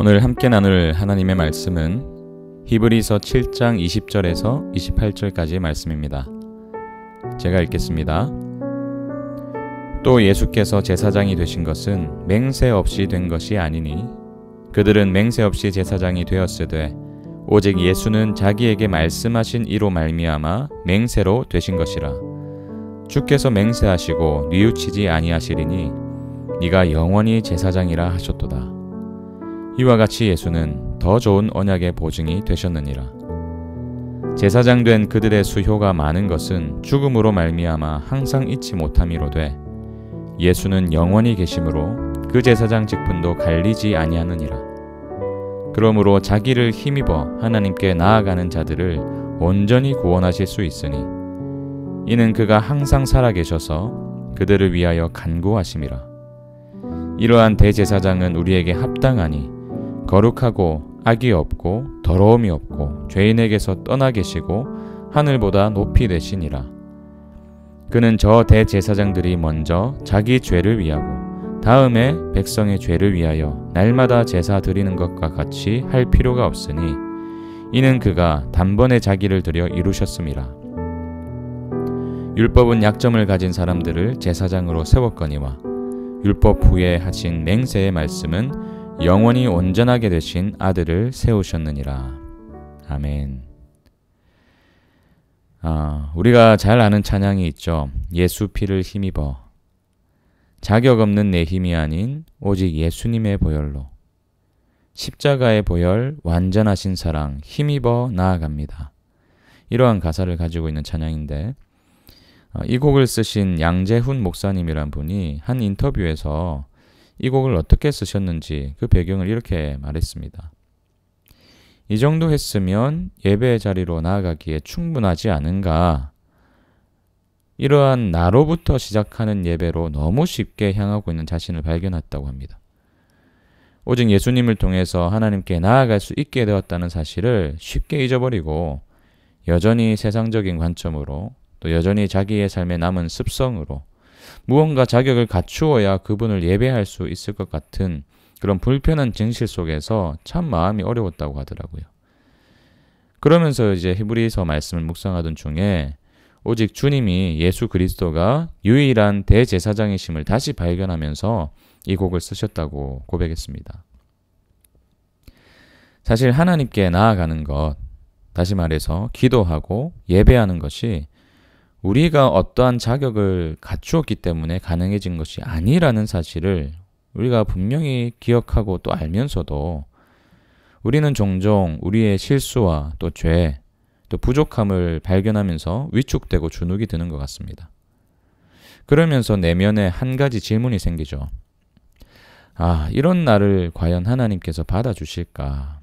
오늘 함께 나눌 하나님의 말씀은 히브리서 7장 20절에서 28절까지의 말씀입니다. 제가 읽겠습니다. 또 예수께서 제사장이 되신 것은 맹세 없이 된 것이 아니니 그들은 맹세 없이 제사장이 되었으되 오직 예수는 자기에게 말씀하신 이로 말미암아 맹세로 되신 것이라. 주께서 맹세하시고 뉘우치지 아니하시리니 네가 영원히 제사장이라 하셨도다. 이와 같이 예수는 더 좋은 언약의 보증이 되셨느니라. 제사장 된 그들의 수효가 많은 것은 죽음으로 말미암아 항상 잊지 못함이로되 예수는 영원히 계심으로 그 제사장 직분도 갈리지 아니하느니라. 그러므로 자기를 힘입어 하나님께 나아가는 자들을 온전히 구원하실 수 있으니 이는 그가 항상 살아계셔서 그들을 위하여 간구하심이라. 이러한 대제사장은 우리에게 합당하니 거룩하고 악이 없고 더러움이 없고 죄인에게서 떠나 계시고 하늘보다 높이 되시니라. 그는 저 대제사장들이 먼저 자기 죄를 위하고 다음에 백성의 죄를 위하여 날마다 제사 드리는 것과 같이 할 필요가 없으니 이는 그가 단번에 자기를 들여 이루셨음이라. 율법은 약점을 가진 사람들을 제사장으로 세웠거니와 율법 후에 하신 맹세의 말씀은 영원히 온전하게 되신 아들을 세우셨느니라. 아멘. 우리가 잘 아는 찬양이 있죠. 예수 피를 힘입어 자격 없는 내 힘이 아닌 오직 예수님의 보혈로 십자가의 보혈 완전하신 사랑 힘입어 나아갑니다. 이러한 가사를 가지고 있는 찬양인데 이 곡을 쓰신 양재훈 목사님이란 분이 한 인터뷰에서 이 곡을 어떻게 쓰셨는지 그 배경을 이렇게 말했습니다. 이 정도 했으면 예배의 자리로 나아가기에 충분하지 않은가? 이러한 나로부터 시작하는 예배로 너무 쉽게 향하고 있는 자신을 발견했다고 합니다. 오직 예수님을 통해서 하나님께 나아갈 수 있게 되었다는 사실을 쉽게 잊어버리고 여전히 세상적인 관점으로 또 여전히 자기의 삶에 남은 습성으로 무언가 자격을 갖추어야 그분을 예배할 수 있을 것 같은 그런 불편한 진실 속에서 참 마음이 어려웠다고 하더라고요. 그러면서 이제 히브리서 말씀을 묵상하던 중에 오직 주님이 예수 그리스도가 유일한 대제사장이심을 다시 발견하면서 이 곡을 쓰셨다고 고백했습니다. 사실 하나님께 나아가는 것, 다시 말해서 기도하고 예배하는 것이 우리가 어떠한 자격을 갖추었기 때문에 가능해진 것이 아니라는 사실을 우리가 분명히 기억하고 또 알면서도 우리는 종종 우리의 실수와 또 죄, 또 부족함을 발견하면서 위축되고 주눅이 드는 것 같습니다. 그러면서 내면에 한 가지 질문이 생기죠. 이런 나를 과연 하나님께서 받아주실까?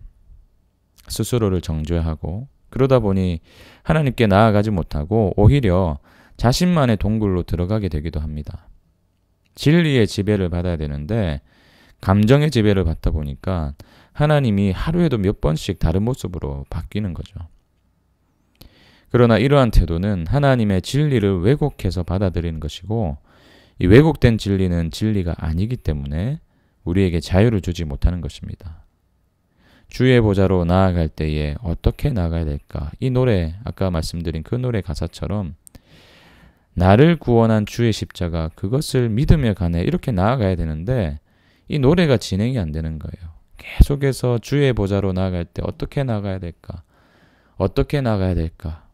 스스로를 정죄하고 그러다 보니 하나님께 나아가지 못하고 오히려 자신만의 동굴로 들어가게 되기도 합니다. 진리의 지배를 받아야 되는데 감정의 지배를 받다 보니까 하나님이 하루에도 몇 번씩 다른 모습으로 바뀌는 거죠. 그러나 이러한 태도는 하나님의 진리를 왜곡해서 받아들이는 것이고 이 왜곡된 진리는 진리가 아니기 때문에 우리에게 자유를 주지 못하는 것입니다. 주의 보좌로 나아갈 때에 어떻게 나아가야 될까? 이 노래, 아까 말씀드린 그 노래 가사처럼 나를 구원한 주의 십자가 그것을 믿으며 가네 이렇게 나아가야 되는데 이 노래가 진행이 안 되는 거예요. 계속해서 주의 보좌로 나아갈 때 어떻게 나아가야 될까? 어떻게 나아가야 될까?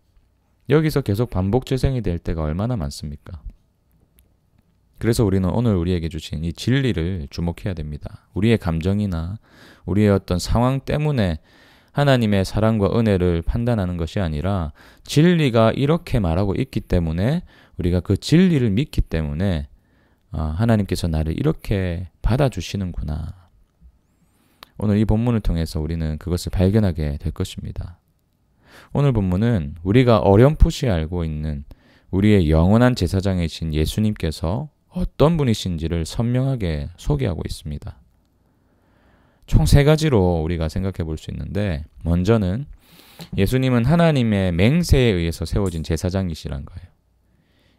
여기서 계속 반복 재생이 될 때가 얼마나 많습니까? 그래서 우리는 오늘 우리에게 주신 이 진리를 주목해야 됩니다. 우리의 감정이나 우리의 어떤 상황 때문에 하나님의 사랑과 은혜를 판단하는 것이 아니라 진리가 이렇게 말하고 있기 때문에 우리가 그 진리를 믿기 때문에 하나님께서 나를 이렇게 받아주시는구나. 오늘 이 본문을 통해서 우리는 그것을 발견하게 될 것입니다. 오늘 본문은 우리가 어렴풋이 알고 있는 우리의 영원한 제사장이신 예수님께서 어떤 분이신지를 선명하게 소개하고 있습니다. 총 3가지로 우리가 생각해 볼 수 있는데 먼저는 예수님은 하나님의 맹세에 의해서 세워진 제사장이시란 거예요.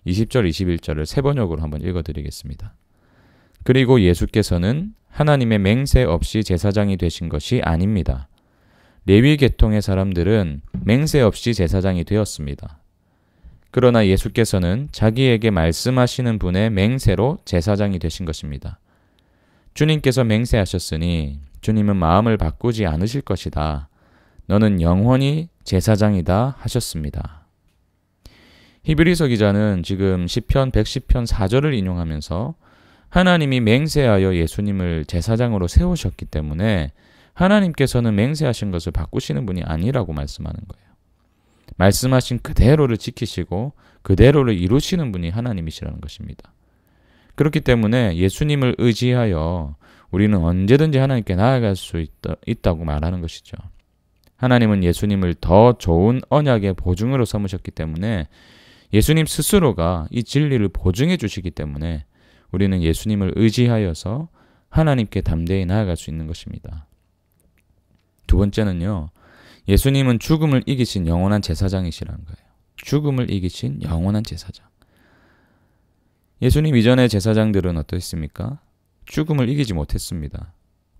20절, 21절을 세 번역으로 한번 읽어드리겠습니다. 그리고 예수께서는 하나님의 맹세 없이 제사장이 되신 것이 아닙니다. 레위 계통의 사람들은 맹세 없이 제사장이 되었습니다. 그러나 예수께서는 자기에게 말씀하시는 분의 맹세로 제사장이 되신 것입니다. 주님께서 맹세하셨으니 주님은 마음을 바꾸지 않으실 것이다. 너는 영원히 제사장이다 하셨습니다. 히브리서 기자는 지금 시편 110편 4절을 인용하면서 하나님이 맹세하여 예수님을 제사장으로 세우셨기 때문에 하나님께서는 맹세하신 것을 바꾸시는 분이 아니라고 말씀하는 거예요. 말씀하신 그대로를 지키시고 그대로를 이루시는 분이 하나님이시라는 것입니다. 그렇기 때문에 예수님을 의지하여 우리는 언제든지 하나님께 나아갈 수 있다고 말하는 것이죠. 하나님은 예수님을 더 좋은 언약의 보증으로 삼으셨기 때문에 예수님 스스로가 이 진리를 보증해 주시기 때문에 우리는 예수님을 의지하여서 하나님께 담대히 나아갈 수 있는 것입니다. 두 번째는요. 예수님은 죽음을 이기신 영원한 제사장이시라는 거예요. 죽음을 이기신 영원한 제사장. 예수님 이전의 제사장들은 어떠했습니까? 죽음을 이기지 못했습니다.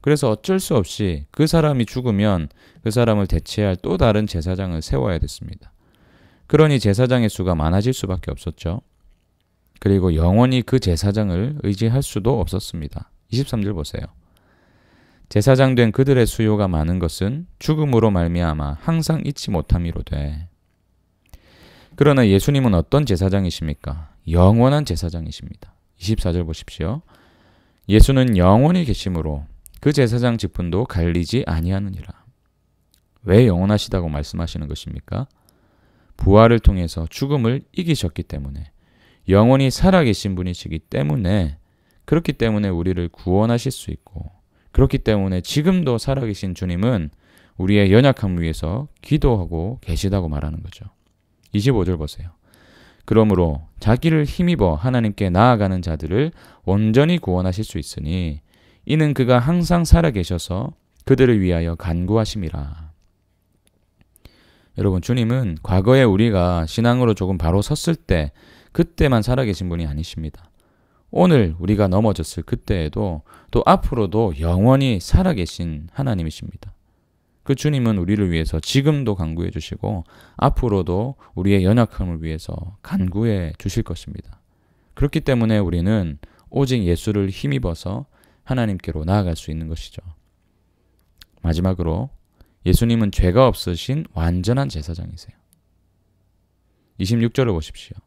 그래서 어쩔 수 없이 그 사람이 죽으면 그 사람을 대체할 또 다른 제사장을 세워야 됐습니다. 그러니 제사장의 수가 많아질 수밖에 없었죠. 그리고 영원히 그 제사장을 의지할 수도 없었습니다. 23절 보세요. 제사장 된 그들의 수요가 많은 것은 죽음으로 말미암아 항상 잊지 못함이로되. 그러나 예수님은 어떤 제사장이십니까? 영원한 제사장이십니다. 24절 보십시오. 예수는 영원히 계심으로 그 제사장 직분도 갈리지 아니하느니라. 왜 영원하시다고 말씀하시는 것입니까? 부활을 통해서 죽음을 이기셨기 때문에, 영원히 살아계신 분이시기 때문에, 그렇기 때문에 우리를 구원하실 수 있고, 그렇기 때문에 지금도 살아계신 주님은 우리의 연약함을 위해서 기도하고 계시다고 말하는 거죠. 25절 보세요. 그러므로 자기를 힘입어 하나님께 나아가는 자들을 온전히 구원하실 수 있으니 이는 그가 항상 살아계셔서 그들을 위하여 간구하심이라. 여러분, 주님은 과거에 우리가 신앙으로 조금 바로 섰을 때 그때만 살아계신 분이 아니십니다. 오늘 우리가 넘어졌을 그때에도 또 앞으로도 영원히 살아계신 하나님이십니다. 그 주님은 우리를 위해서 지금도 간구해 주시고 앞으로도 우리의 연약함을 위해서 간구해 주실 것입니다. 그렇기 때문에 우리는 오직 예수를 힘입어서 하나님께로 나아갈 수 있는 것이죠. 마지막으로 예수님은 죄가 없으신 완전한 제사장이세요. 26절을 보십시오.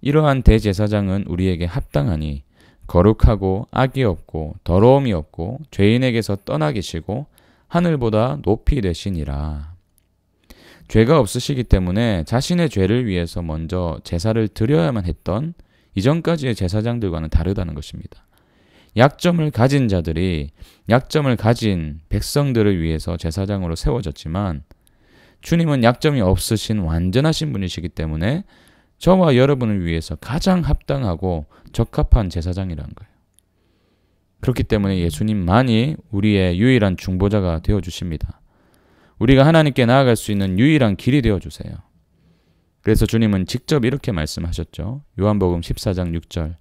이러한 대제사장은 우리에게 합당하니 거룩하고 악이 없고 더러움이 없고 죄인에게서 떠나 계시고 하늘보다 높이 되시니라. 죄가 없으시기 때문에 자신의 죄를 위해서 먼저 제사를 드려야만 했던 이전까지의 제사장들과는 다르다는 것입니다. 약점을 가진 자들이 약점을 가진 백성들을 위해서 제사장으로 세워졌지만 주님은 약점이 없으신 완전하신 분이시기 때문에 저와 여러분을 위해서 가장 합당하고 적합한 제사장이라는 거예요. 그렇기 때문에 예수님만이 우리의 유일한 중보자가 되어주십니다. 우리가 하나님께 나아갈 수 있는 유일한 길이 되어주세요. 그래서 주님은 직접 이렇게 말씀하셨죠. 요한복음 14장 6절.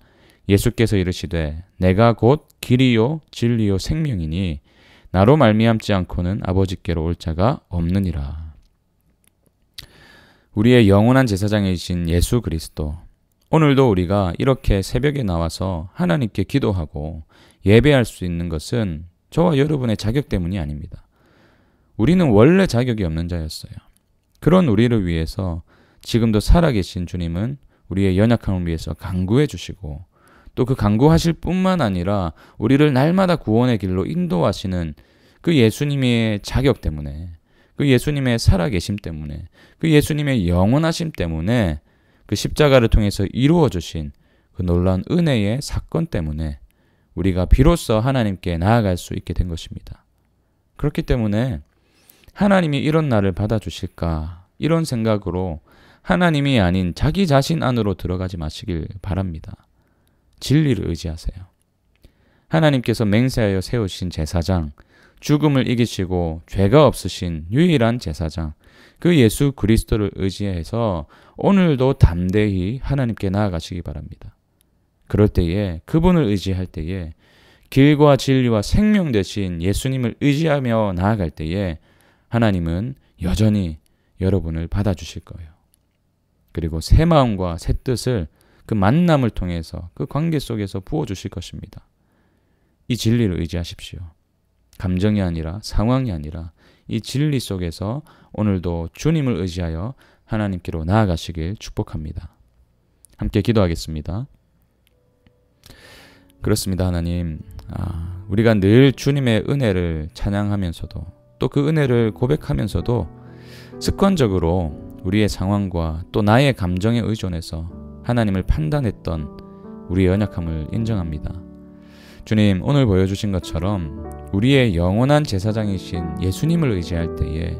예수께서 이르시되 내가 곧 길이요 진리요 생명이니 나로 말미암지 않고는 아버지께로 올 자가 없느니라. 우리의 영원한 제사장이신 예수 그리스도, 오늘도 우리가 이렇게 새벽에 나와서 하나님께 기도하고 예배할 수 있는 것은 저와 여러분의 자격 때문이 아닙니다. 우리는 원래 자격이 없는 자였어요. 그런 우리를 위해서 지금도 살아계신 주님은 우리의 연약함을 위해서 간구해 주시고 또 그 간구하실 뿐만 아니라 우리를 날마다 구원의 길로 인도하시는 그 예수님의 자격 때문에, 그 예수님의 살아계심 때문에, 그 예수님의 영원하심 때문에, 그 십자가를 통해서 이루어 주신 그 놀라운 은혜의 사건 때문에 우리가 비로소 하나님께 나아갈 수 있게 된 것입니다. 그렇기 때문에 하나님이 이런 나를 받아주실까, 이런 생각으로 하나님이 아닌 자기 자신 안으로 들어가지 마시길 바랍니다. 진리를 의지하세요. 하나님께서 맹세하여 세우신 제사장, 죽음을 이기시고 죄가 없으신 유일한 제사장, 그 예수 그리스도를 의지해서 오늘도 담대히 하나님께 나아가시기 바랍니다. 그럴 때에, 그분을 의지할 때에 길과 진리와 생명 되신 예수님을 의지하며 나아갈 때에 하나님은 여전히 여러분을 받아주실 거예요. 그리고 새 마음과 새 뜻을 그 만남을 통해서 그 관계 속에서 부어주실 것입니다. 이 진리를 의지하십시오. 감정이 아니라 상황이 아니라 이 진리 속에서 오늘도 주님을 의지하여 하나님께로 나아가시길 축복합니다. 함께 기도하겠습니다. 그렇습니다. 하나님, 우리가 늘 주님의 은혜를 찬양하면서도 또 그 은혜를 고백하면서도 습관적으로 우리의 상황과 또 나의 감정에 의존해서 하나님을 판단했던 우리의 연약함을 인정합니다. 주님, 오늘 보여주신 것처럼 우리의 영원한 제사장이신 예수님을 의지할 때에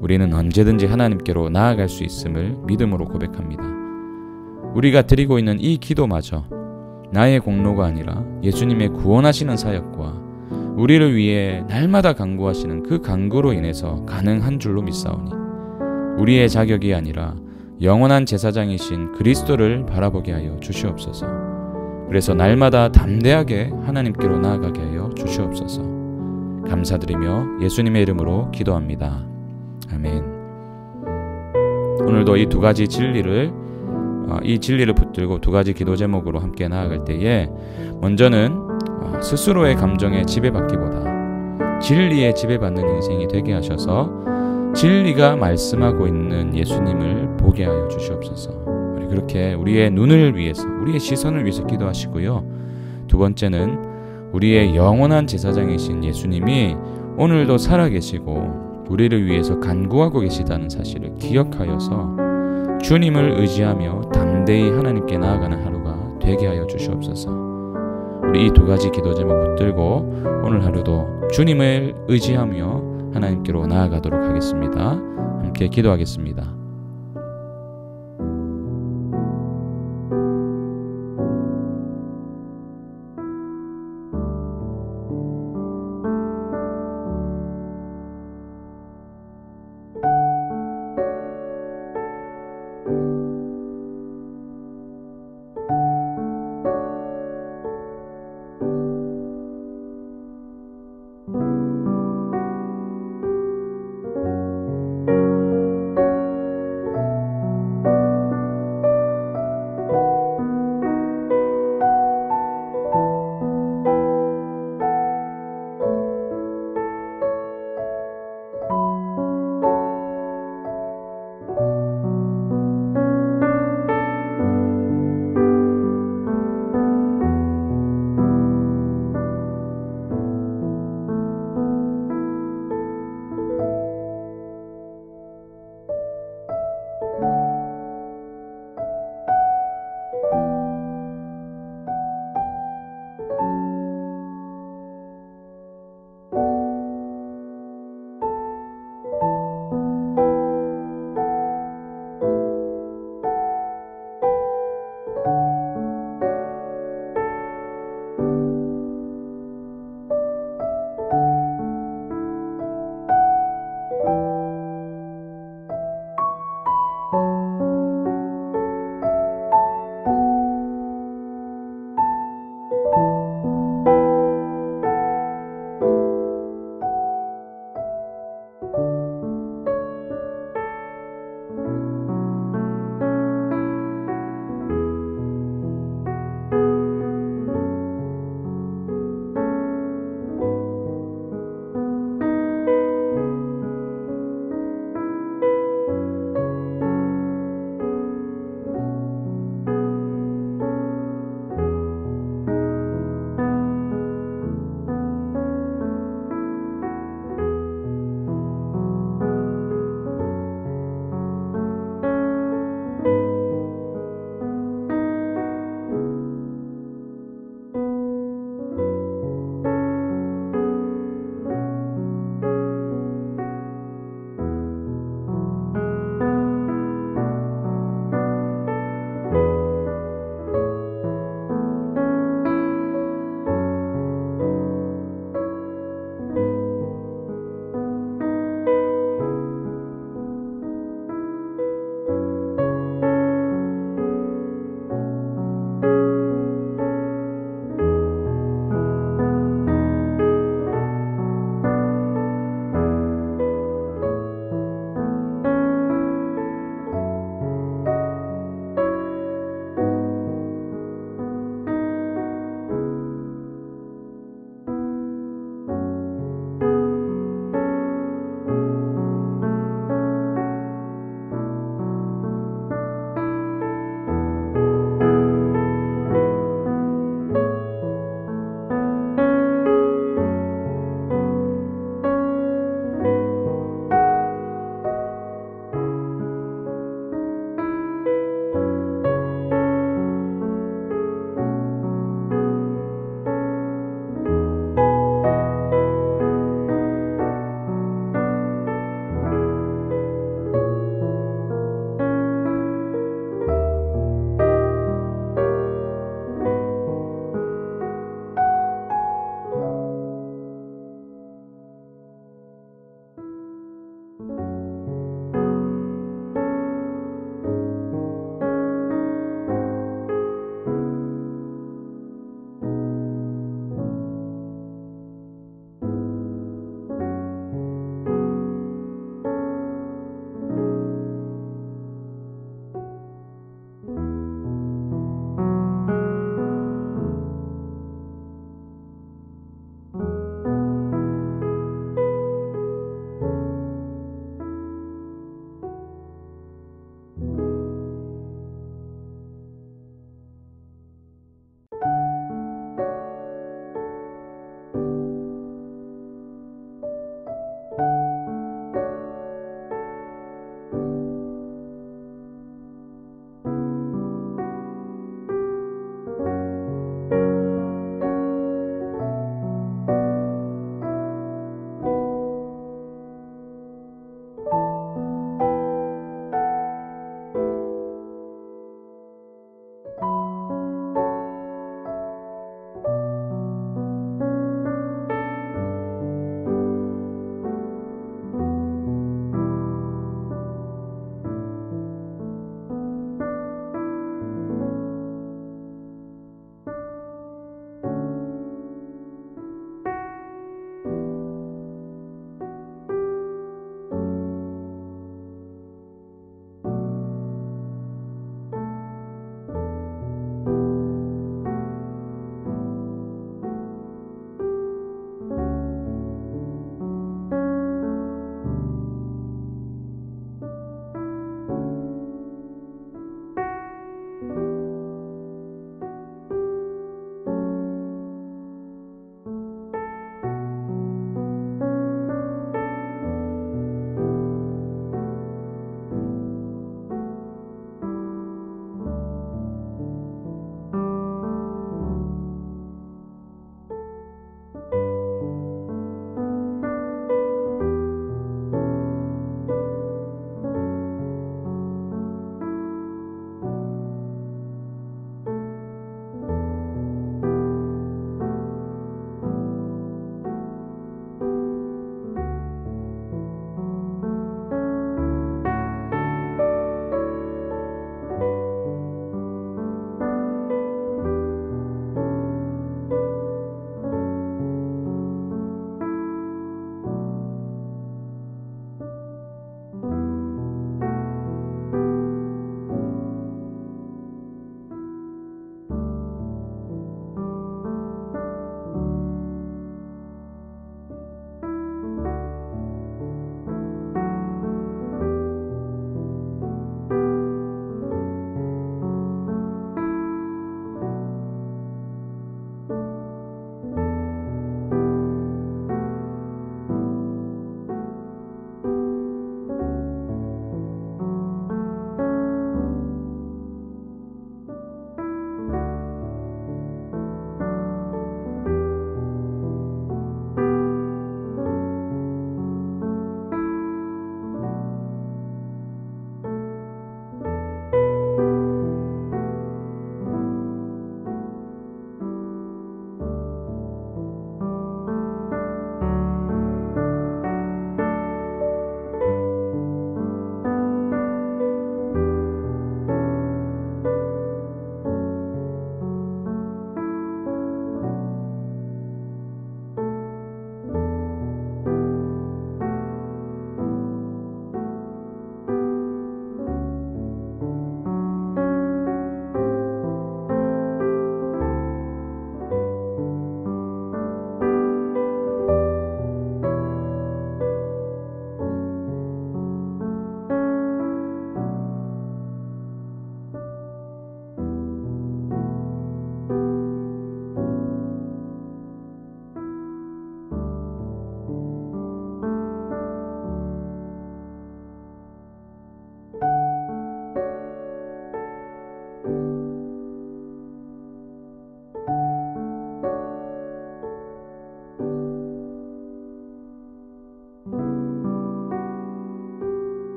우리는 언제든지 하나님께로 나아갈 수 있음을 믿음으로 고백합니다. 우리가 드리고 있는 이 기도마저 나의 공로가 아니라 예수님의 구원하시는 사역과 우리를 위해 날마다 간구하시는 그 간구로 인해서 가능한 줄로 믿사오니 우리의 자격이 아니라 영원한 제사장이신 그리스도를 바라보게 하여 주시옵소서. 그래서 날마다 담대하게 하나님께로 나아가게 하여 주시옵소서. 감사드리며 예수님의 이름으로 기도합니다. 아멘. 오늘도 이 두 가지 진리를 붙들고 두 가지 기도 제목으로 함께 나아갈 때에 먼저는 스스로의 감정에 지배받기보다 진리에 지배받는 인생이 되게 하셔서 진리가 말씀하고 있는 예수님을 보게 하여 주시옵소서. 우리 그렇게 우리의 눈을 위해서, 우리의 시선을 위해서 기도하시고요. 두 번째는 우리의 영원한 제사장이신 예수님이 오늘도 살아계시고 우리를 위해서 간구하고 계시다는 사실을 기억하여서 주님을 의지하며 담대히 하나님께 나아가는 하루가 되게 하여 주시옵소서. 우리 이 두 가지 기도 제목 붙들고 오늘 하루도 주님을 의지하며 하나님께로 나아가도록 하겠습니다. 함께 기도하겠습니다.